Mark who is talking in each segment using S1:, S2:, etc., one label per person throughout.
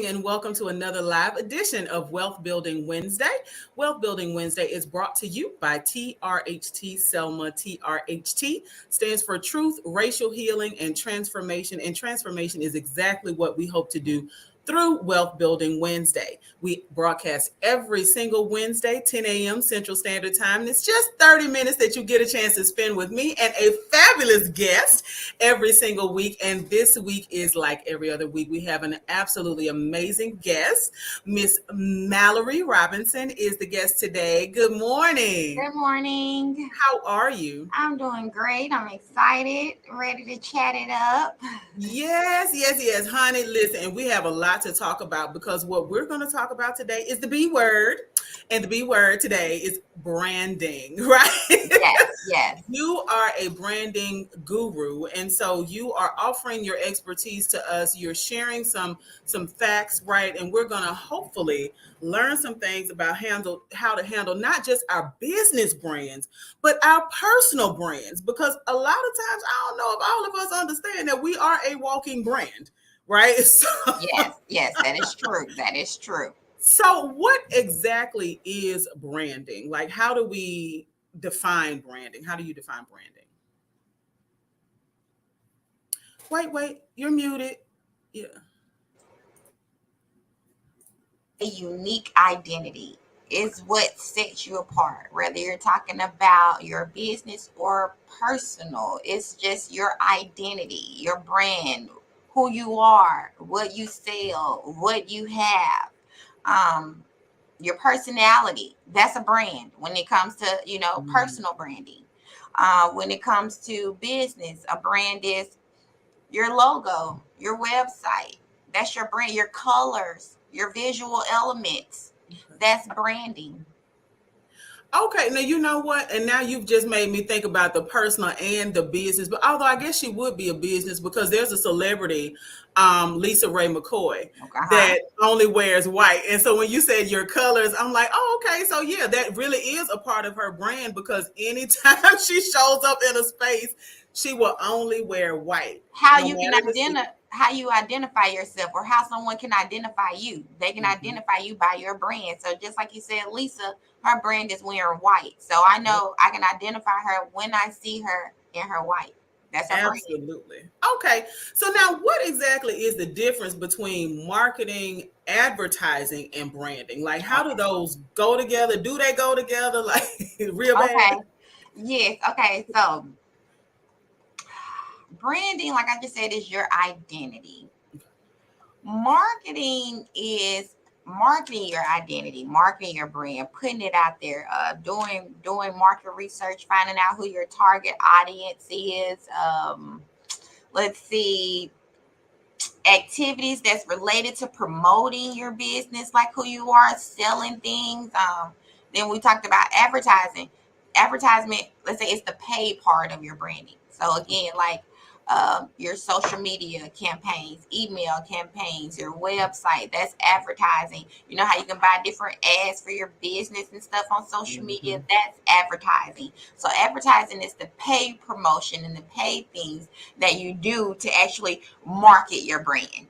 S1: and welcome to another live edition of Wealth Building Wednesday. Wealth Building Wednesday is brought to you by TRHT Selma. TRHT stands for Truth, Racial Healing, and Transformation. And transformation is exactly what we hope to do through Wealth Building Wednesday. We broadcast every single Wednesday, 10 a.m. Central Standard Time. And it's just 30 minutes that you get a chance to spend with me and a fabulous guest every single week. And this week is like every other week. We have an absolutely amazing guest. Miss Mallorie Robinson is the guest today. Good morning.
S2: Good morning.
S1: How are you?
S2: I'm doing great. I'm excited, ready to chat it up.
S1: Yes, honey. Listen, and we have a lot to talk about because what we're going to talk about today is the B word. And the B word today is branding, right?
S2: Yes.
S1: You are a branding guru. And so you are offering your expertise to us. You're sharing some facts, right? And we're going to hopefully learn some things about how to handle not just our business brands, but our personal brands. Because a lot of times, I don't know if all of us understand that we are a walking brand, right?
S2: Yes, that is true. That is true.
S1: So what exactly is branding? Like, how do we define branding? How do you define branding? Wait, you're muted. Yeah.
S2: A unique identity is what sets you apart, whether you're talking about your business or personal. It's just your identity, your brand, who you are, what you sell, what you have. Um, your personality, that's a brand when it comes to personal branding. When it comes to business, a brand is your logo, your website, that's your brand, your colors, your visual elements, that's branding.
S1: Okay, now you know what? And now you've just made me think about the personal and the business. But although I guess she would be a business because there's a celebrity, Lisa Ray McCoy, that only wears white. And so when you said your colors, I'm like, oh, okay. So yeah, that really is a part of her brand because anytime she shows up in a space, she will only wear white.
S2: How you identify yourself or how someone can identify you. They can identify you by your brand. So just like you said, Lisa, her brand is wearing white. So I know I can identify her when I see her in her white. That's her brand.
S1: Absolutely. Okay. So now what exactly is the difference between marketing, advertising, and branding? Like how do those go together? Do they go together like real bad?
S2: Okay. Yes. Okay. So branding, like I just said, is your identity. Marketing is marketing your identity, marketing your brand, putting it out there, doing market research, finding out who your target audience is. Let's see, activities that's related to promoting your business, like who you are, selling things. Then we talked about advertising. Advertisement, let's say it's the paid part of your branding. So again, like your social media campaigns, email campaigns, your website, that's advertising. You know how you can buy different ads for your business and stuff on social media? That's advertising. So advertising is the paid promotion and the paid things that you do to actually market your brand.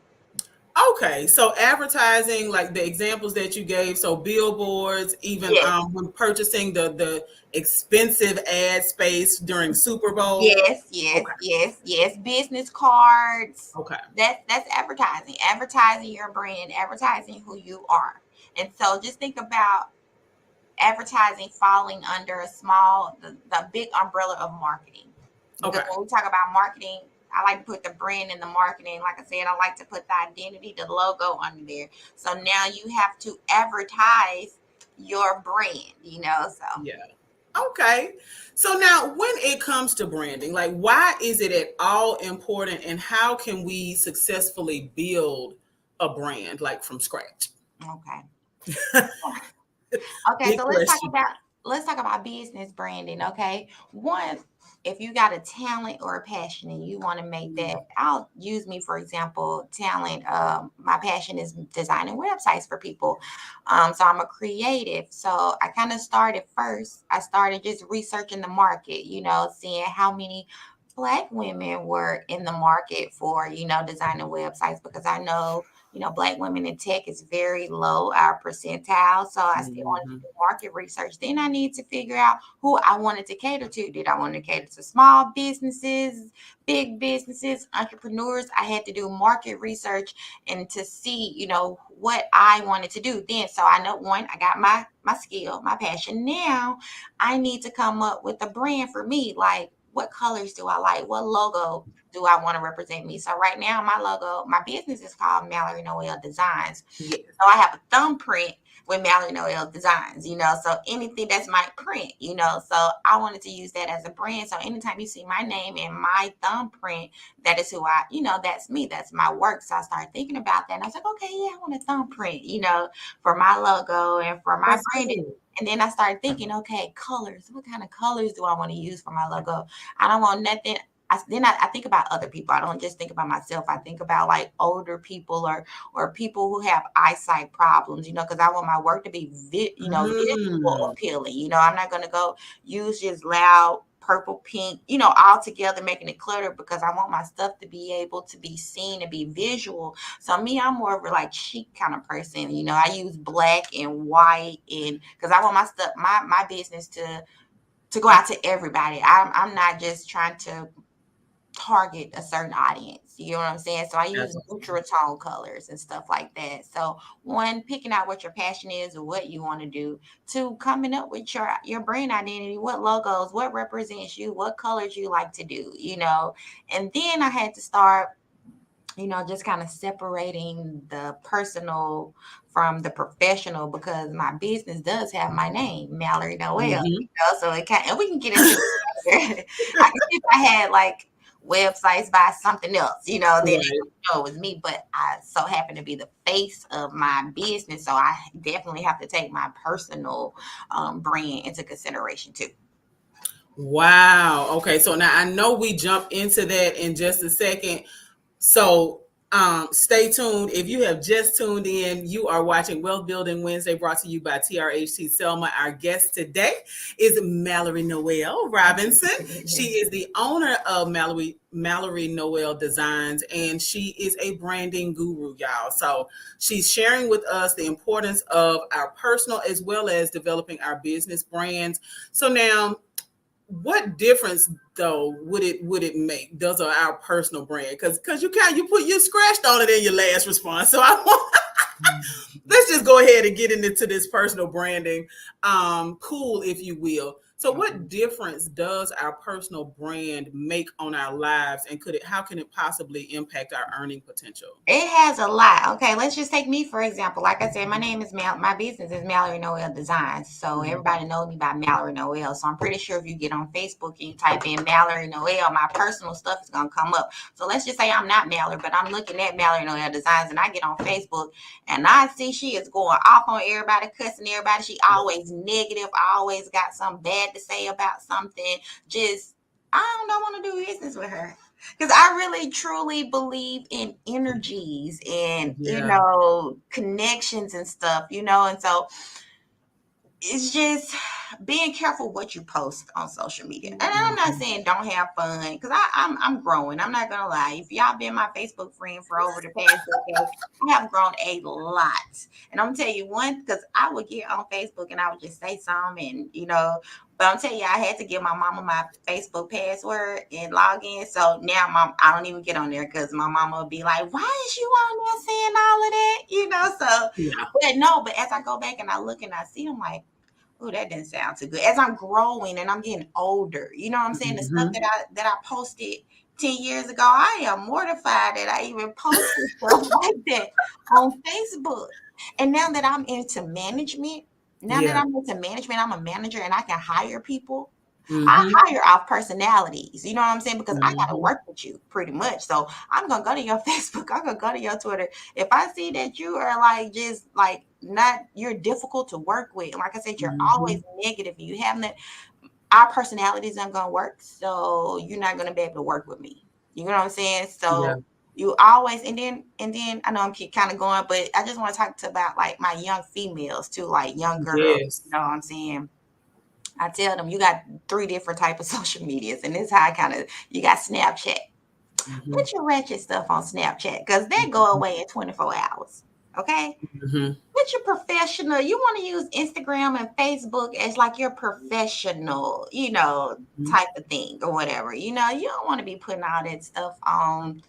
S1: Okay, so advertising, like the examples that you gave, so billboards, even
S2: Yes.
S1: when purchasing the expensive ad space during Super Bowl.
S2: Yes. Business cards.
S1: Okay.
S2: That's advertising. Advertising your brand, advertising who you are. And so just think about advertising falling under the big umbrella of marketing. Because when we talk about marketing, I like to put the brand in the marketing. Like I said, I like to put the identity, the logo under there. So now you have to advertise your brand, so.
S1: Yeah. Okay. So now when it comes to branding, like why is it at all important and how can we successfully build a brand like from scratch?
S2: Okay. Okay, so let's talk about business branding. Okay. One, if you got a talent or a passion and you want to make that, I'll use me for example, talent. My passion is designing websites for people. So I'm a creative. So I kind of started first. I started just researching the market, seeing how many Black women were in the market for, designing websites, because I know, Black women in tech is very low, our percentile. So I still wanted to
S1: Mhm.
S2: do market research. Then I need to figure out who I wanted to cater to. Did I want to cater to small businesses, big businesses, entrepreneurs? I had to do market research and to see, what I wanted to do then. So I know, one, I got my skill, my passion. Now I need to come up with a brand for me. Like, what colors do I like? What logo do I want to represent me? So right now, my logo, my business is called MallorieNoelle Designs.
S1: Yes.
S2: So I have a thumbprint with MallorieNoelle Designs, so anything that's my print, so I wanted to use that as a brand. So anytime you see my name and my thumbprint, that is who that's me, that's my work. So I started thinking about that, and I was like, okay, yeah, I want a thumbprint, for my logo and for my
S1: That's
S2: branding.
S1: cool.
S2: And then I started thinking, okay, colors. What kind of colors do I want to use for my logo? I don't want nothing. I think about other people. I don't just think about myself. I think about like older people, or people who have eyesight problems, because I want my work to be visual
S1: Mm.
S2: appealing. I'm not gonna go use just loud purple, pink, all together, making it cluttered, because I want my stuff to be able to be seen and be visual. So me, I'm more of a like chic kind of person. I use black and white, and because I want my stuff, my business to go out to everybody. I'm not just trying to target a certain audience. You know what I'm saying? So I use
S1: Absolutely.
S2: neutral tone colors and stuff like that. So one, picking out what your passion is or what you want to do. Two, coming up with your brand identity, what logos, what represents you, what colors you like to do, And then I had to start, just kind of separating the personal from the professional, because my business does have my name, Mallorie Noelle.
S1: Mhm.
S2: So it can, and we can get into it. I can see if I had like websites by something else, then they
S1: Right.
S2: would know it was me. But I so happen to be the face of my business, so I definitely have to take my personal brand into consideration too.
S1: Wow. Okay. So now I know we jump into that in just a second. So stay tuned. If you have just tuned in, you are watching Wealth Building Wednesday, brought to you by TRHT Selma. Our guest today is Mallorie Noelle Robinson. She is the owner of Mallorie Noelle Designs, and she is a branding guru, y'all. So she's sharing with us the importance of our personal as well as developing our business brands. So now, what difference though would it make? Does our personal brand, because you scratched on it in your last response. So I want let's just go ahead and get into this personal branding, cool, if you will. So what difference does our personal brand make on our lives, and how can it possibly impact our earning potential?
S2: It has a lot. Okay, let's just take me for example. Like I said, my name is my business is Mallorie Noelle Designs. So
S1: Mhm.
S2: everybody knows me by Mallorie Noelle. So I'm pretty sure if you get on Facebook and you type in Mallorie Noelle, my personal stuff is gonna come up. So let's just say I'm not Mallorie, but I'm looking at Mallorie Noelle Designs, and I get on Facebook and I see she is going off on everybody, cussing everybody. She always negative, always got something bad to say about something. Just I don't want to do business with her, because I really truly believe in energies and
S1: Yeah.
S2: connections and stuff, and so it's just being careful what you post on social media. And I'm not
S1: Mhm.
S2: saying don't have fun, because I'm growing. I'm not gonna lie. If y'all been my Facebook friend for over the past decade, I have grown a lot. And I'm gonna tell you one, because I would get on Facebook and I would just say something, and but I'm telling you, I had to give my mama my Facebook password and log in. So now, mom, I don't even get on there, because my mama would be like, "Why is you on there saying all of that?" So,
S1: Yeah.
S2: but no. But as I go back and I look and I see, I'm like, oh, that didn't sound too good. As I'm growing and I'm getting older, you know what I'm saying? The stuff
S1: Mhm.
S2: that I posted 10 years ago, I am mortified that I even posted stuff like that on Facebook. And now that I'm into management,
S1: Yeah.
S2: I'm a manager and I can hire people. I
S1: Mhm.
S2: hire off personalities, you know what I'm saying? Because I got to
S1: Mhm.
S2: work with you pretty much. So I'm going to go to your Facebook. I'm going to go to your Twitter. If I see that you are like, just like, not, you're difficult to work with. Like I said, you're always
S1: Mhm.
S2: negative. You have that, our personalities aren't going to work. So you're not going to be able to work with me. You know what I'm saying?
S1: Yeah.
S2: So you always, and then I know I'm keep kind of going, but I just want to talk to about like my young females too, like young girls. You
S1: Yes.
S2: know what I'm saying? I tell them you got three different type of social medias, and this is how I kind of you got Snapchat.
S1: Mm-hmm.
S2: Put your ratchet stuff on Snapchat because they go away in 24 hours. Okay.
S1: Mm-hmm.
S2: Put your professional. You want to use Instagram and Facebook as like your professional, type of thing or whatever. You don't want to be putting all that stuff on.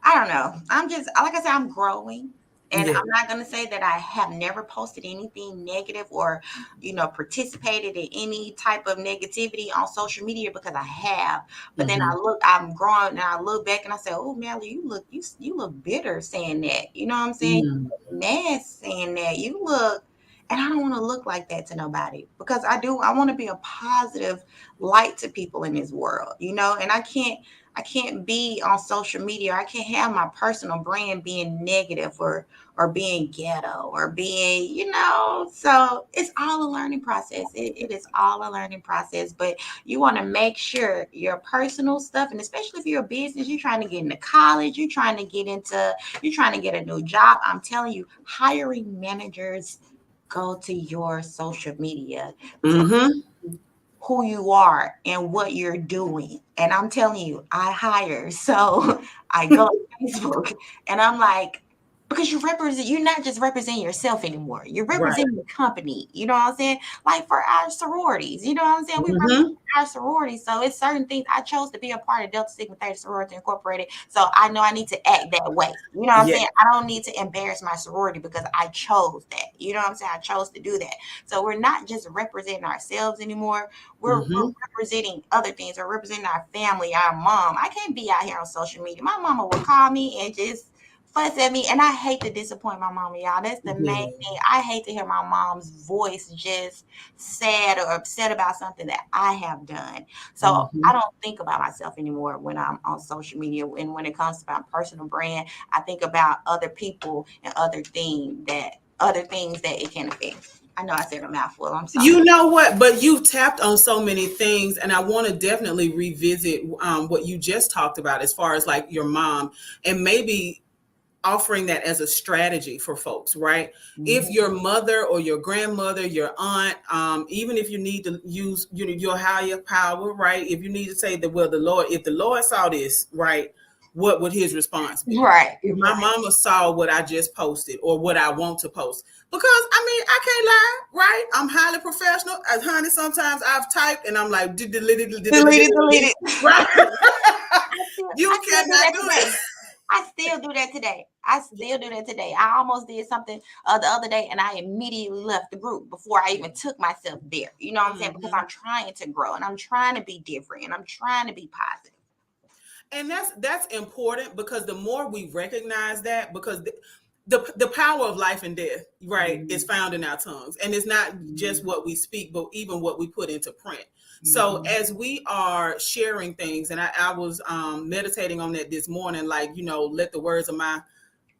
S2: I don't know. I'm just, like I said, I'm growing. And
S1: Yeah.
S2: I'm not going to say that I have never posted anything negative or, participated in any type of negativity on social media because I have. But then
S1: Mm-hmm.
S2: I'm growing and I look back and I say, oh, Melly, you look bitter saying that. You know what I'm saying?
S1: Mm-hmm.
S2: You look mad saying that. You look, and I don't want to look like that to nobody because I want to be a positive light to people in this world, and I can't be on social media. I can't have my personal brand being negative or being ghetto or being, so it's all a learning process. It is all a learning process, but you want to make sure your personal stuff, and especially if you're a business, you're trying to get into college, you're trying to get a new job. I'm telling you, hiring managers go to your social media to
S1: Mm-hmm.
S2: who you are and what you're doing. And I'm telling you, I hire. So I go on Facebook and I'm like, because you're not just representing yourself anymore. You're
S1: Right.
S2: representing the company. You know what I'm saying? Like for our sororities, you know what I'm saying? We represent
S1: Mm-hmm.
S2: our sororities. So it's certain things. I chose to be a part of Delta Sigma Theta Sorority Incorporated. So I know I need to act that way. You know what I'm
S1: Yeah.
S2: saying? I don't need to embarrass my sorority because I chose that. You know what I'm saying? I chose to do that. So we're not just representing ourselves anymore. We're
S1: Mm-hmm.
S2: representing other things. We're representing our family, our mom. I can't be out here on social media. My mama will call me and just fuss at me. And I hate to disappoint my mama, y'all. That's the main
S1: Yeah.
S2: thing. I hate to hear my mom's voice just sad or upset about something that I have done. So
S1: Mm-hmm.
S2: I don't think about myself anymore when I'm on social media. And when it comes to my personal brand, I think about other people and other things that it can affect. I know I said a mouthful. I'm sorry.
S1: You know what? But you've tapped on so many things, and I want to definitely revisit what you just talked about as far as like your mom, and maybe offering that as a strategy for folks, right? If
S2: Mhm.
S1: your mother or your grandmother, your aunt, even if you need to use your higher power, right? If you need to say that, well, if the Lord saw this, right, what would his response be?
S2: Right,
S1: If my
S2: right.
S1: mama saw what I just posted or what I want to post, because I mean, I can't lie, right? I'm highly professional. As honey, sometimes I've typed and I'm like, delete
S2: Delete it, delete
S1: it,
S2: it.
S1: right?
S2: I
S1: You
S2: still do
S1: cannot
S2: that
S1: do
S2: today.
S1: it.
S2: I still do that today. I still do that today. I almost did something the other day and I immediately left the group before I even took myself there. You know what I'm saying? Because
S1: Mhm.
S2: I'm trying to grow and I'm trying to be different and I'm trying to be positive.
S1: And that's important because the more we recognize that, because the power of life and death, right, is
S2: Mhm,
S1: found in our tongues, and it's not just
S2: mhm,
S1: what we speak, but even what we put into print. So
S2: mhm.
S1: as we are sharing things, and I was meditating on that this morning, like, let the words of my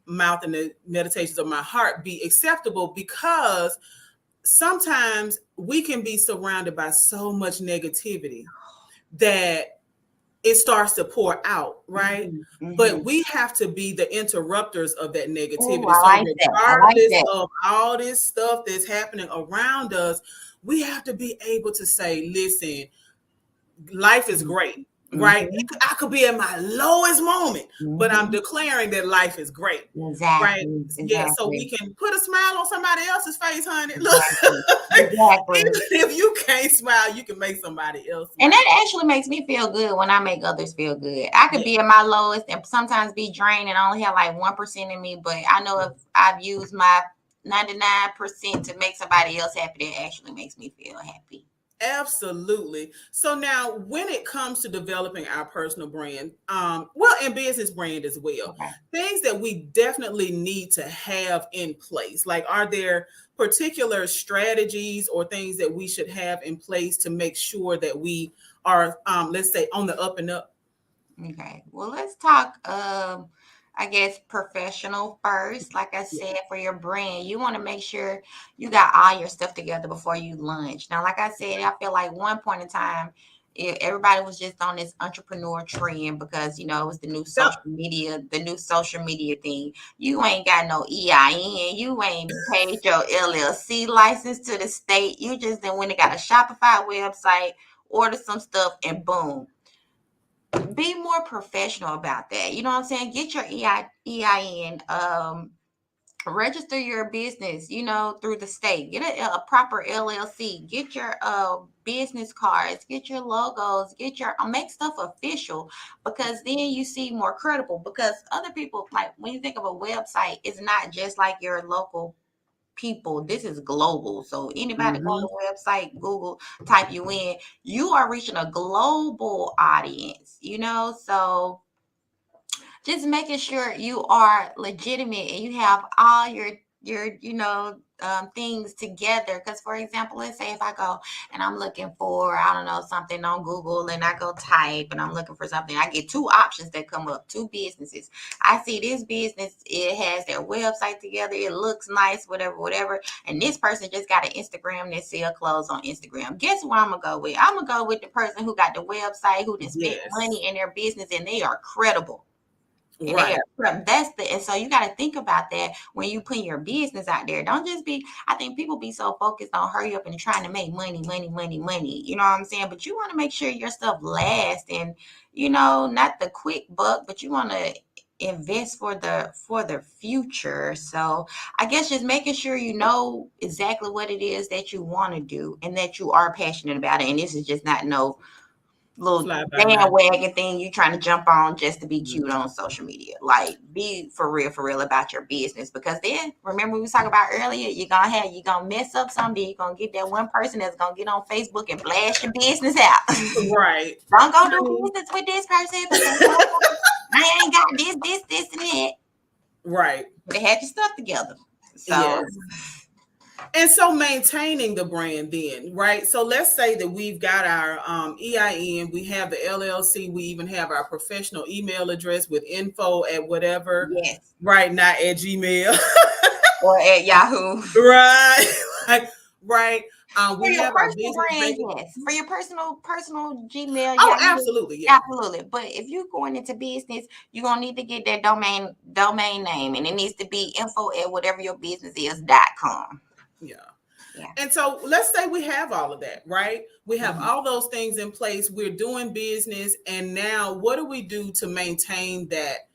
S1: mouth and the meditations of my heart be acceptable, because sometimes we can be surrounded by so much negativity that it starts to pour out, right?
S2: Mhm,
S1: But
S2: mhm.
S1: we have to be the interrupters of that
S2: Oh,
S1: negativity.
S2: I
S1: So,
S2: like that. I like
S1: regardless
S2: that.
S1: of all this stuff that's happening around us, we have to be able to say, listen, life is great, right?
S2: Mhm,
S1: I could be at my lowest moment, but I'm
S2: mhm.
S1: declaring that life is great, right?
S2: Exactly,
S1: Yeah, so we
S2: exactly,
S1: can put a smile on somebody else's face, honey. Look,
S2: exactly,
S1: even
S2: exactly.
S1: if you can't smile, you can make somebody else
S2: And
S1: smile.
S2: that actually makes me feel good when I make others feel good. I could
S1: Yeah.
S2: be at my lowest and sometimes be drained and only have like 1% in me, but I know if I've used my 99% to make somebody else happy, that actually makes me feel happy.
S1: Absolutely. So now, when it comes to developing our personal brand, well, and business brand as well,
S2: Okay.
S1: things that we definitely need to have in place. Like, are there particular strategies or things that we should have in place to make sure that we are, let's say, on the up and up?
S2: Okay. Well, let's talk I guess professional first. Like I
S1: Yeah.
S2: said, for your brand, you want to make sure you got all your stuff together before you launch. Now, like I said, I feel like one point in time Everybody was just on this entrepreneur trend because it was
S1: Yep.
S2: the new social media thing. You ain't got no EIN, you ain't paid your LLC license to the state. You just then when they got a Shopify website, order some stuff, and boom. Be more professional about that. You know what I'm saying? Get your EIN. Register your business, through the state. Get a proper LLC. Get your business cards. Get your logos. Get your make stuff official, because then you see more credible. Because other people, like when you think of a website, it's not just like your local people. This is global. So anybody go on
S1: Mm-hmm.
S2: the website, Google, type you in, you are reaching a global audience. So just making sure you are legitimate and you have all your things together. Because for example, let's say if I go and I'm looking for, I don't know, something on Google, and I go type and I'm looking for something, I get two options that come up, two businesses. I see this business, it has their website together, it looks nice, whatever, and this person just got an Instagram that sell clothes on Instagram. Guess what I'm gonna go with? I'm gonna go with the person who got the website, who did spend
S1: Yes.
S2: money in their business, and they are credible. And they
S1: Right.
S2: and so you got to think about that when you put your business out there. Don't just be, I think people be so focused on hurry up and trying to make money. You know what I'm saying? But you want to make sure your stuff lasts, and not the quick buck, but you want to invest for the future. So I guess just making sure you know exactly what it is that you want to do and that you are passionate about it. And this is just not no little
S1: Fly by night.
S2: bandwagon thing you trying to jump on just to be
S1: Mhm.
S2: cute on social media. Like, be for real about your business, because then remember we was talking about earlier, you're gonna mess up something. You're gonna get that one person that's gonna get on Facebook and blast your business out.
S1: Right.
S2: Don't go do
S1: Honey.
S2: business with this person because I ain't got this, and that.
S1: Right.
S2: They had your stuff together. So
S1: Yes. And so maintaining the brand then, right? So let's say that we've got our EIN, we have the LLC, we even have our professional email address with info at whatever,
S2: yes.
S1: right? Not at Gmail.
S2: Or at Yahoo.
S1: Right. Like, right.
S2: For
S1: We
S2: your
S1: have our
S2: personal
S1: business
S2: brand,
S1: bank.
S2: yes. For your personal Gmail,
S1: Oh,
S2: Yahoo,
S1: absolutely. Yeah.
S2: absolutely. But if you're going into business, you're gonna need to get that domain name, and it needs to be info at whatever your business is.com.
S1: Yeah.
S2: Yeah.
S1: And so let's say we have all of that, right? We have
S2: Mhm.
S1: all those things in place. We're doing business. And now what do we do to maintain that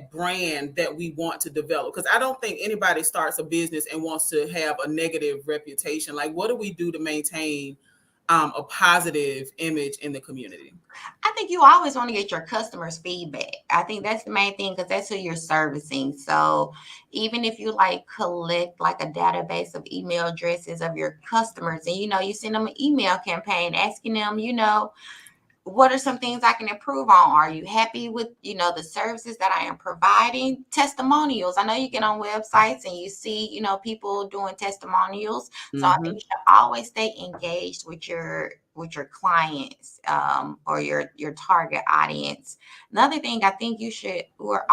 S1: brand that we want to develop? Because I don't think anybody starts a business and wants to have a negative reputation. Like, what do we do to maintain a positive image in the community?
S2: I think you always want to get your customers' feedback. I think that's the main thing because that's who you're servicing. So even if you like collect like a database of email addresses of your customers, and you send them an email campaign asking them, what are some things I can improve on? Are you happy with, the services that I am providing? Testimonials. I know you get on websites and you see, people doing testimonials. So I think
S1: Mm-hmm.
S2: you should always stay engaged with your clients, or your target audience. Another thing I think you're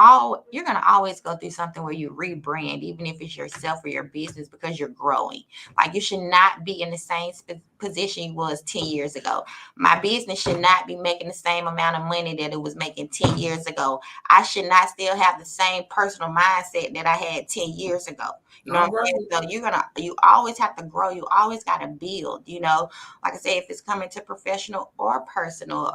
S2: gonna always go through something where you rebrand, even if it's yourself or your business, because you're growing. Like, you should not be in the same position you was 10 years ago. My business should not be making the same amount of money that it was making 10 years ago. I should not still have the same personal mindset that I had 10 years ago. You know
S1: All
S2: what I'm saying?
S1: right.
S2: So you always have to grow. You always got to build, like I said, if it's coming to professional or personal.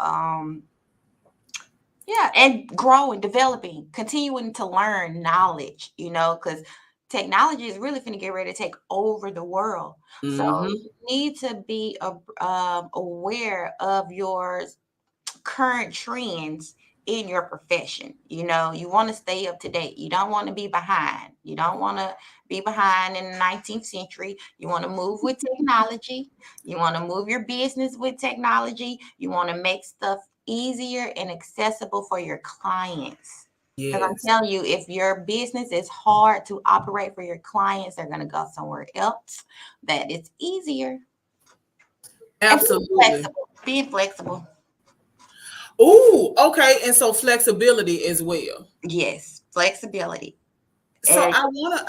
S2: Yeah, and growing, developing, continuing to learn knowledge, because technology is really going to get ready to take over the world. So
S1: Mm-hmm.
S2: you need to be aware of your current trends in your profession. You want to stay up to date. You don't want to be behind. You don't want to be behind in the 19th century. You want to move with technology. You want to move your business with technology. You want to make stuff easier and accessible for your clients. Because I'm
S1: Yes.
S2: telling you, if your business is hard to operate for your clients, they're going to go somewhere else that is easier. And being
S1: Absolutely.
S2: flexible. Being flexible.
S1: Oh, okay. And so flexibility as well.
S2: Yes, flexibility.
S1: So
S2: And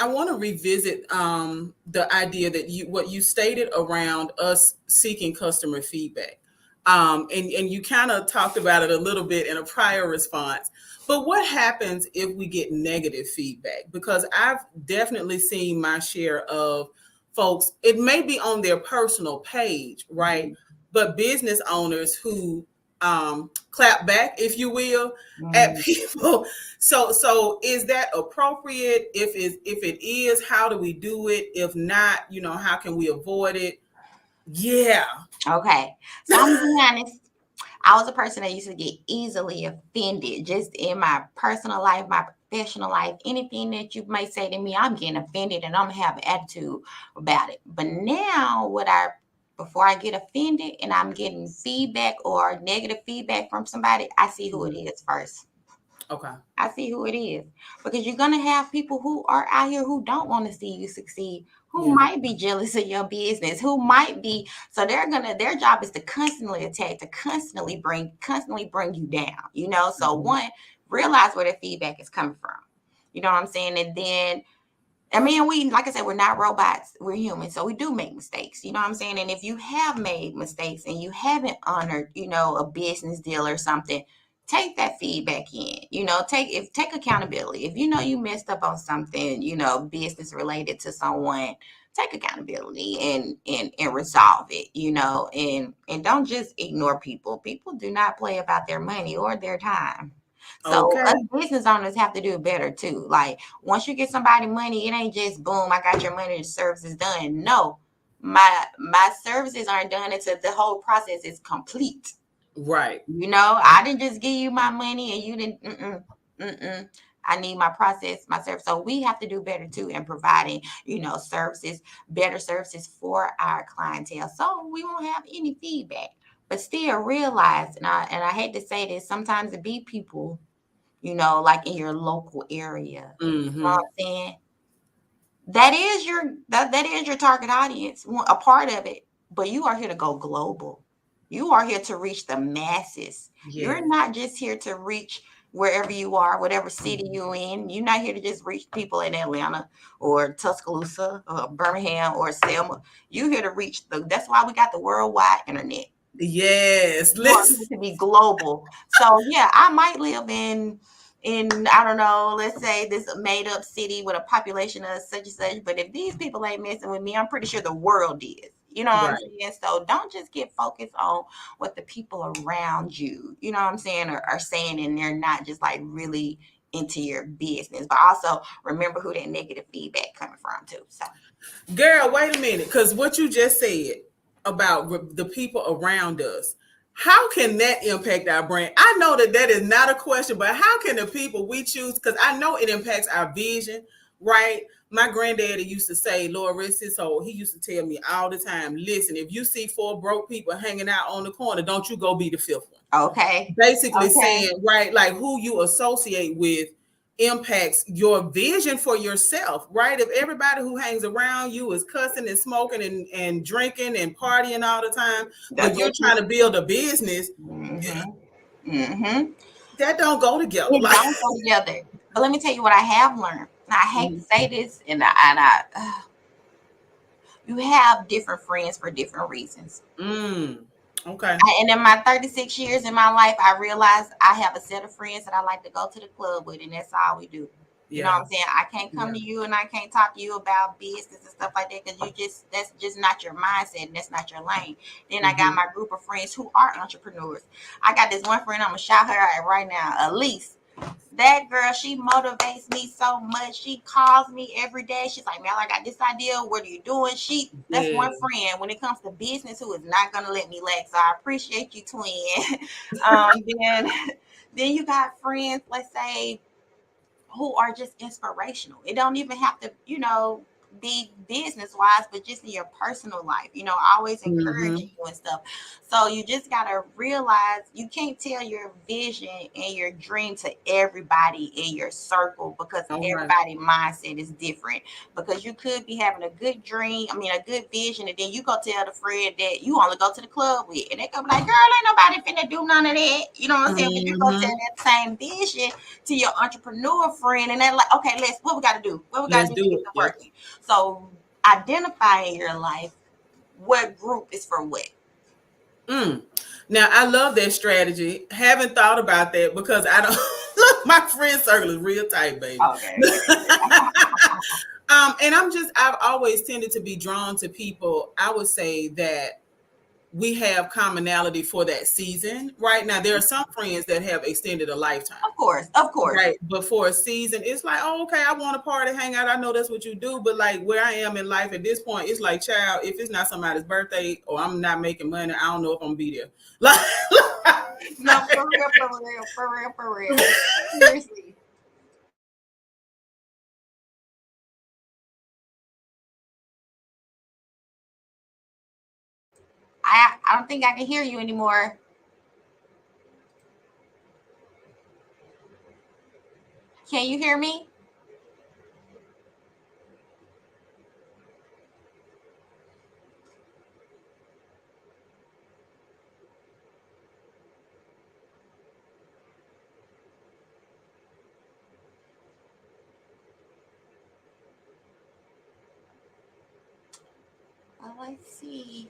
S1: I wanna revisit the idea that you what you stated around us seeking customer feedback. And you kind of talked about it a little bit in a prior response. But what happens if we get negative feedback? Because I've definitely seen my share of folks, it may be on their personal page, right? But business owners who clap back, if you will, at
S2: Mm.
S1: people. So is that appropriate? If it is, how do we do it? If not, how can we avoid it? Yeah.
S2: Okay. So I'm gonna be honest. I was a person that used to get easily offended just in my personal life, my professional life. Anything that you may say to me, I'm getting offended and I'm gonna have an attitude about it. But now, before I get offended and I'm getting feedback or negative feedback from somebody, I see who it is first.
S1: Okay.
S2: I see who it is, because you're gonna have people who are out here who don't want to see you succeed, who
S1: Yeah.
S2: might be jealous of your business, who might be, so their job is to constantly attack, to constantly bring you down. So
S1: Mhm.
S2: one, realize where the feedback is coming from. You know what I'm saying? And then, I mean, like I said, we're not robots. We're human. So we do make mistakes. You know what I'm saying? And if you have made mistakes and you haven't honored, a business deal or something, take that feedback in. Take accountability. If you know you messed up on something, business related to someone, take accountability and resolve it, and don't just ignore people. People do not play about their money or their time. So us
S1: Okay.
S2: business owners have to do better too. Like, once you get somebody money, it ain't just boom, I got your money, the service is done. No, my services aren't done until the whole process is complete.
S1: Right.
S2: I didn't just give you my money and you didn't. Mm-mm. I need my process, my service. So we have to do better too in providing, services, better services for our clientele. So we won't have any feedback, but still realize, and I hate to say this, sometimes it be people, like in your local area. You know what
S1: Mm-hmm.
S2: I'm saying? That is your target audience, a part of it, but you are here to go global. You are here to reach the masses. You're
S1: Yeah.
S2: not just here to reach wherever you are, whatever city you're in. You're not here to just reach people in Atlanta or Tuscaloosa or Birmingham or Selma. You're here to reach that's why we got the worldwide internet.
S1: Yes.
S2: You want
S1: Listen.
S2: it to be global. So yeah, I might live in I don't know, let's say this made up city with a population of such and such. But if these people ain't messing with me, I'm pretty sure the world is. You know what I'm
S1: Right.
S2: saying? So don't just get focused on what the people around you, you know what I'm saying, are saying, and they're not just like really into your business. But also remember who that negative feedback coming from too. So
S1: Girl, wait a minute. Because what you just said about the people around us, how can that impact our brand? I know that is not a question, but how can the people we choose? Because I know it impacts our vision, right? My granddaddy used to say, Lord rest his soul, he used to tell me all the time, listen, if you see four broke people hanging out on the corner, don't you go be the fifth one.
S2: okay.
S1: Basically
S2: Okay.
S1: saying, right, like who you associate with impacts your vision for yourself, right? If everybody who hangs around you is cussing and smoking and drinking and partying all the time, but
S2: That's
S1: you're
S2: what you
S1: trying to build a business,
S2: mm-hmm. Mm-hmm.
S1: that don't go together.
S2: It
S1: Like,
S2: don't go together. But let me tell you what I have learned. Now, I hate to say this, you have different friends for different reasons.
S1: mm, okay.
S2: And in my 36 years in my life, I realized I have a set of friends that I like to go to the club with, and that's all we do. You know what
S1: Yeah.
S2: I'm saying? I can't come
S1: Yeah.
S2: to you and I can't talk to you about business and stuff like that, because that's just not your mindset and that's not your lane. Then I got
S1: Mm-hmm.
S2: my group of friends who are entrepreneurs. I got this one friend, I'm gonna shout her out right now, Elise. That girl, she motivates me so much. She calls me every day. She's like, Mel, I got this idea. What are you doing? That's
S1: Yeah.
S2: one friend when it comes to business who is not gonna let me lag. So I appreciate you, twin. Then then you got friends, let's say, who are just inspirational. It don't even have to, be business wise, but just in your personal life, always encouraging
S1: Mm-hmm.
S2: you and stuff. So you just gotta realize you can't tell your vision and your dream to everybody in your circle, because
S1: All right.
S2: everybody's mindset is different. Because you could be having a good dream, a good vision, and then you go tell the friend that you only go to the club with, and they go be like, girl, ain't nobody finna do none of that. You know what I'm saying? But you go tell
S1: Mm-hmm.
S2: that same vision to your entrepreneur friend, and they're like, okay, what we got to do? What we got
S1: Let's
S2: to do to
S1: do
S2: get
S1: it.
S2: to
S1: Yep.
S2: working? So identify in your life what group is for what.
S1: Mm. Now I love that strategy. Haven't thought about that because I don't look, my friend circle is real tight, baby.
S2: Okay, okay.
S1: And I've always tended to be drawn to people, I would say, that we have commonality for that season. Right now, there are some friends that have extended a lifetime.
S2: Of course, of course.
S1: Right. But for a season, it's like, oh, okay, I want to party, hang out. I know that's what you do. But like where I am in life at this point, it's like, child, if it's not somebody's birthday or I'm not making money, I don't know if I'm gonna be there. Like,
S2: No, for real, for real, for real, for real. Seriously. I don't think I can hear you anymore. Can you hear me? Well, let's see.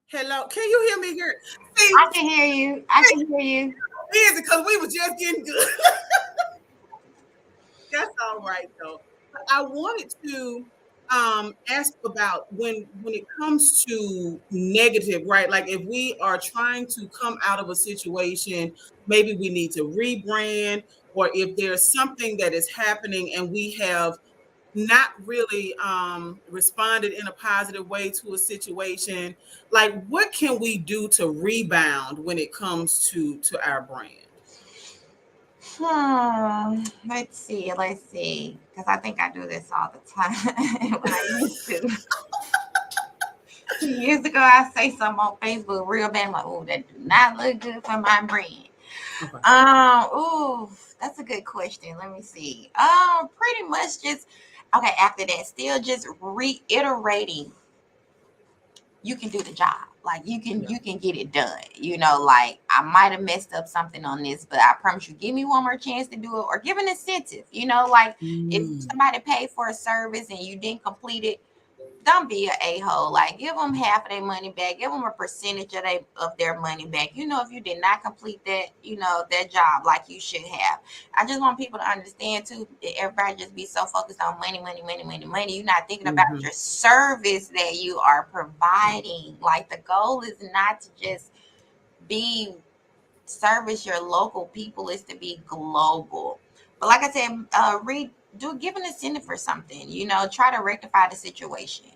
S1: hello, can you hear me here? See,
S2: I can hear you. I can hear you.
S1: busy because we were just getting good. That's all right though. But I wanted to ask about when it comes to negative, right? Like if we are trying to come out of a situation, maybe we need to rebrand, or if there's something that is happening and we have not really responded in a positive way to a situation, like what can we do to rebound when it comes to our brand?
S2: Let's see. Let's see. Because I think I do this all the time when I used to. 2 years ago, I say something on Facebook real bad. I'm like, oh, that do not look good for my brand.
S1: Okay.
S2: Ooh, that's a good question. Let me see. Pretty much just okay. After that, still just reiterating you can do the job. Like
S1: Yeah.
S2: you can get it done. You know, like I might have messed up something on this, but I promise you, give me one more chance to do it or give an incentive. You know, like if
S1: Mm.
S2: somebody paid for a service and you didn't complete it, don't be an a-hole. Like give them half of their money back, give them a percentage of their money back. You know, if you did not complete that, you know, that job like you should have. I just want people to understand too that everybody just be so focused on money, money, money, money, money. You're not thinking about
S1: Mhm.
S2: your service that you are providing. Like the goal is not to just be service your local people, is to be global. But like I said, read do give an incentive for something. You know, try to rectify the situation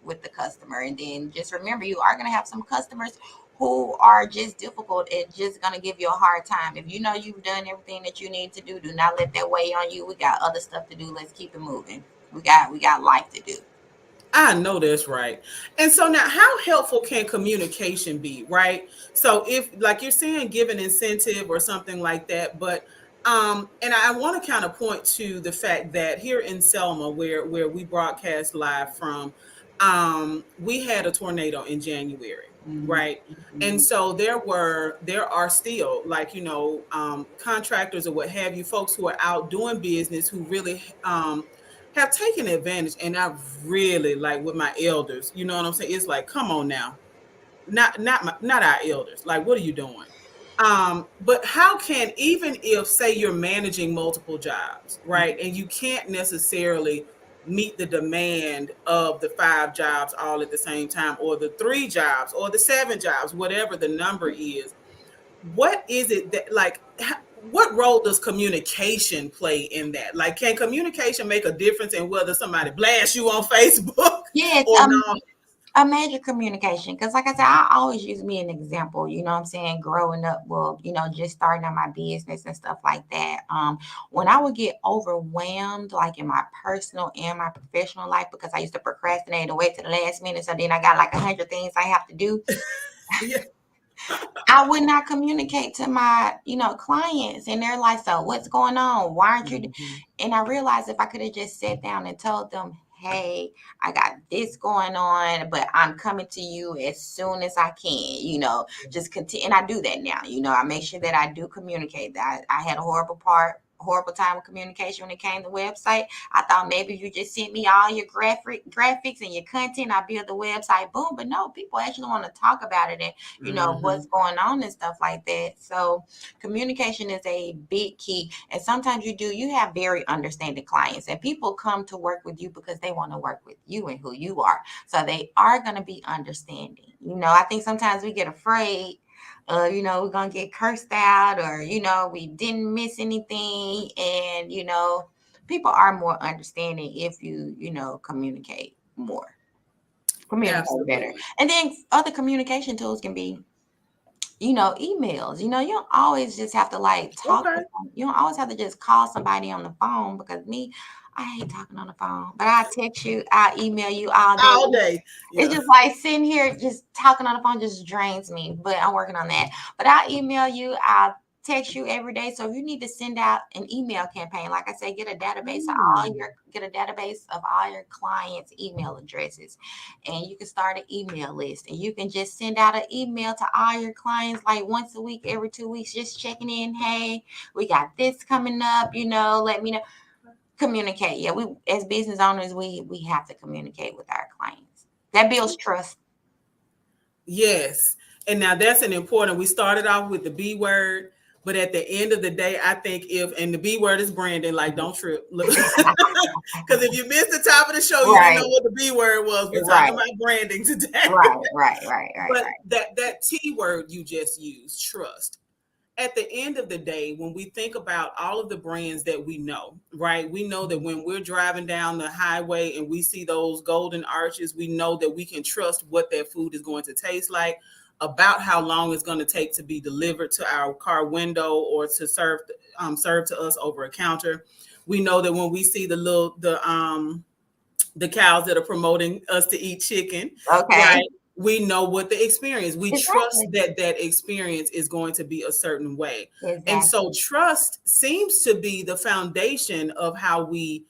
S2: with the customer, and then just remember you are going to have some customers who are just difficult and just going to give you a hard time. If you know you've done everything that you need to do, do not let that weigh on you. We got other stuff to do. Let's keep it moving. We got life to do.
S1: I know that's right. And so now, how helpful can communication be, right? So if, like you're saying, give an incentive or something like that, but And I want to kind of point to the fact that here in Selma, where we broadcast live from, we had a tornado in January,
S2: Mhm,
S1: right? And
S2: mhm.
S1: so there are still, like, contractors or what have you, folks who are out doing business who really have taken advantage. And I really, like, with my elders, you know what I'm saying? It's like, come on now, not our elders. Like, what are you doing? But how can, even if, say, you're managing multiple jobs, right, and you can't necessarily meet the demand of the 5 jobs all at the same time, or the 3 jobs, or the 7 jobs, whatever the number is, what is it that, like, what role does communication play in that? Like, can communication make a difference in whether somebody blasts you on Facebook
S2: Yes,
S1: or not?
S2: a major communication. Because, like I said, I always use me an example. You know what I'm saying? Growing up, well, just starting on my business and stuff like that. When I would get overwhelmed, like in my personal and my professional life, because I used to procrastinate and wait to the last minute, so then I got like 100 things I have to do.
S1: Yeah.
S2: I would not communicate to my, clients, and they're like, "So what's going on? Why aren't you?"
S1: Mhm.
S2: And I realized if I could have just sat down and told them, "Hey, I got this going on, but I'm coming to you as soon as I can," just continue. And I do that now. I make sure that I do communicate. That I had a horrible time with communication when it came to website. I thought maybe you just sent me all your graphics and your content. I build the website, boom. But no, people actually want to talk about it and what's
S1: Mhm.
S2: going on and stuff like that. So communication is a big key. And sometimes you have very understanding clients, and people come to work with you because they want to work with you and who you are. So they are going to be understanding. I think sometimes we get afraid, we're going to get cursed out, or, we didn't miss anything. And, people are more understanding if communicate more, communicate better.
S1: Absolutely.
S2: And then other communication tools can be, emails. You don't always just have to like talk to
S1: Okay.
S2: them. You don't always have to just call somebody on the phone, because me, I hate talking on the phone. But I text you, I email you all day.
S1: All day.
S2: It's
S1: Yeah.
S2: just like sitting here just talking on the phone just drains me. But I'm working on that. But I'll email you, I'll text you every day. So if you need to send out an email campaign, like I said,
S1: Mm.
S2: get a database of all your clients' email addresses, and you can start an email list, and you can just send out an email to all your clients like once a week, every 2 weeks, just checking in. Hey, we got this coming up, let me know. Communicate. Yeah, we as business owners, we have to communicate with our clients. That builds trust.
S1: Yes. And now that's an important. We started off with the B word, but at the end of the day, I think and the B word is branding, like, don't trip. Look, because if you missed the top of the show, you didn't know
S2: Right,
S1: what the B word was. We're talking
S2: right,
S1: about branding today.
S2: right.
S1: But that T word you just used, trust. At the end of the day, when we think about all of the brands that we know, right? We know that when we're driving down the highway and we see those golden arches, we know that we can trust what that food is going to taste like, about how long it's going to take to be delivered to our car window, or to serve to us over a counter. We know that when we see the cows that are promoting us to eat chicken,
S2: Okay,
S1: right? We know what the experience. We trust
S2: exactly,
S1: that that experience is going to be a certain way. And so
S2: exactly.
S1: trust seems to be the foundation of how we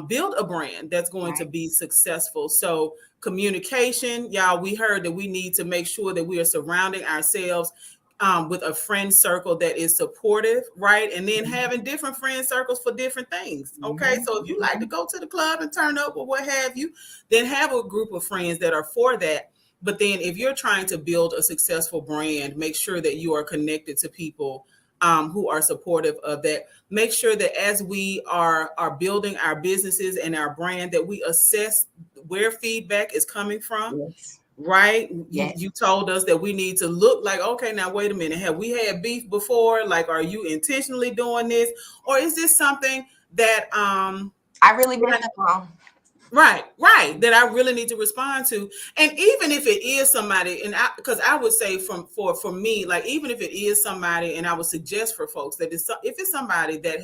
S1: build a brand that's going to
S2: Right.
S1: be successful. So communication, y'all, we heard that we need to make sure that we are surrounding ourselves with a friend circle that is supportive, right? And then having different friend circles for different things. Okay. So if you like to
S2: Mhm.
S1: go to the club and turn up or what have you, then have a group of friends that are for that. But then if you're trying to build a successful brand, make sure that you are connected to people who are supportive of that. Make sure that as we are building our businesses and our brand, that we assess where feedback is coming from,
S2: Yes,
S1: right? You
S2: yes.
S1: told us that we need to look like, okay, now wait a minute, have we had beef before? Like, are you intentionally doing this, or is this something that
S2: I really picked up on.
S1: right, that I really need to respond to? And even if it is somebody, and because I would say, for me, like, even if it is somebody, and I would suggest for folks that if it's somebody that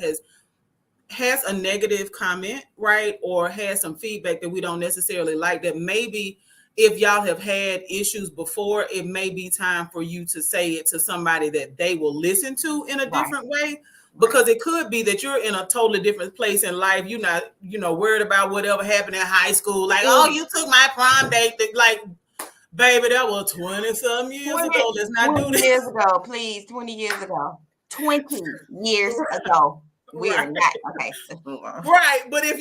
S1: has a negative comment, right, or has some feedback that we don't necessarily like, that maybe if y'all have had issues before, it may be time for you to say it to somebody that they will listen to in a
S2: Right.
S1: different way. because it could be that you're in a totally different place in life. You're not, worried about whatever happened in high school. Like, oh, you took my prom date. Like, baby, that was 20-some years
S2: 20,
S1: ago. Let's not do
S2: 20
S1: this.
S2: years ago, please. 20 years ago. 20 years ago. We are not okay. Let's move on.
S1: Right, but if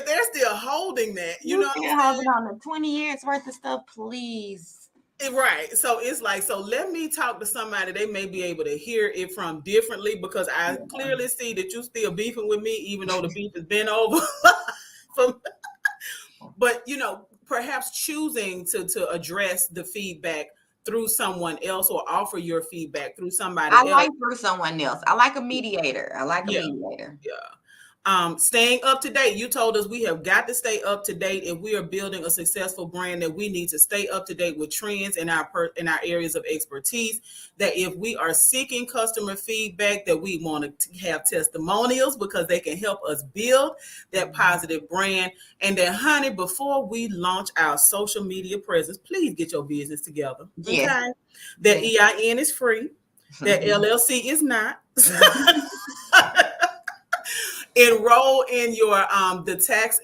S1: they're still holding that,
S2: you still holding on to 20 years worth of stuff, please.
S1: Right. So it's like, so let me talk to somebody they may be able to hear it from differently, because I clearly see that you still beefing with me, even though the beef has been over. But perhaps choosing to address the feedback through someone else, or offer your feedback through somebody else.
S2: I like through someone else. I like a mediator.
S1: Staying up to date. You told us we have got to stay up to date. If we are building a successful brand, that we need to stay up to date with trends in our areas of expertise. That if we are seeking customer feedback, that we want to have testimonials, because they can help us build that positive brand. And that, honey, before we launch our social media presence, please get your business together. Okay. That EIN is free. That LLC is not. Enroll in your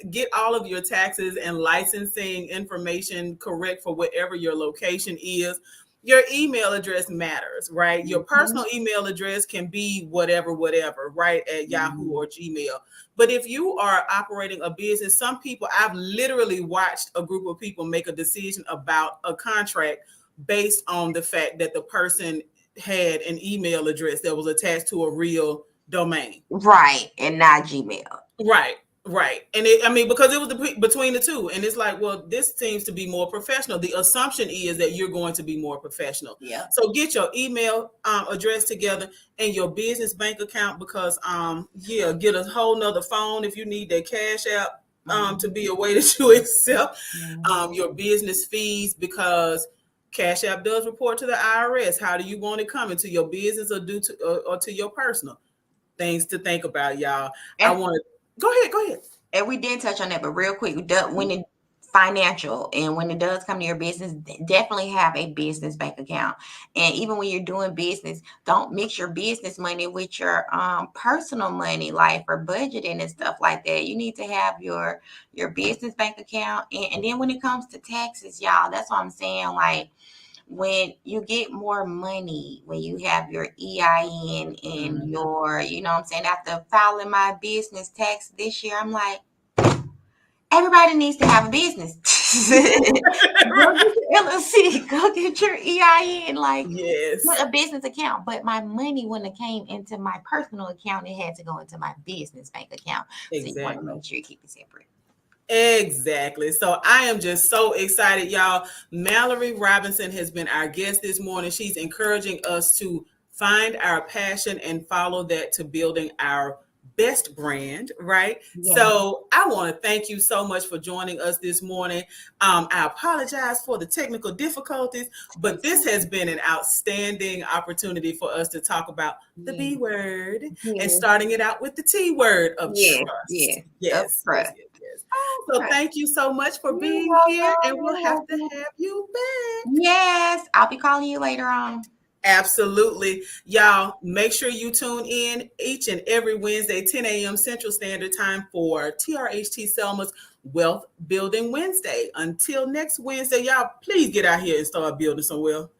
S1: get all of your taxes and licensing information correct for whatever your location is. Your email address matters, right? Your personal email address can be whatever, right, at Yahoo or Gmail. But if you are operating a business, I've literally watched a group of people make a decision about a contract based on the fact that the person had an email address that was attached to a real domain,
S2: right, and not Gmail,
S1: right. And because it was between the two, and it's like, well, this seems to be more professional. The assumption is that you're going to be more professional. So get your email address together and your business bank account, because get a whole nother phone if you need that Cash App to be a way that you accept your business fees, because Cash App does report to the IRS. How do you want it coming to your business or to your personal? Things to think about, y'all. I want to go ahead.
S2: And we did touch on that, but real quick, when it financial and when it does come to your business, definitely have a business bank account. And even when you're doing business, don't mix your business money with your personal money, like for budgeting and stuff like that. You need to have your business bank account. And then when it comes to taxes, y'all, that's what I'm saying. Like, when you get more money, when you have your EIN and your, after filing my business tax this year, I'm like, everybody needs to have a business. Go get your LLC, go get your EIN, a business account. But my money wouldn't have came into my personal account. It had to go into my business bank account.
S1: Exactly.
S2: So you want to make sure you keep it separate.
S1: Exactly. So I am just so excited, y'all. Mallorie Robinson has been our guest this morning. She's encouraging us to find our passion and follow that to building our best brand, right? So I want to thank you so much for joining us this morning. I apologize for the technical difficulties, but this has been an outstanding opportunity for us to talk about the B word and starting it out with the T word of trust. Yes. So thank you so much for being here, and we'll have to have you back.
S2: Yes, I'll be calling you later on.
S1: Absolutely. Y'all, make sure you tune in each and every Wednesday, 10 a.m. Central Standard Time for TRHT Selma's Wealth Building Wednesday. Until next Wednesday, y'all, please get out here and start building some wealth.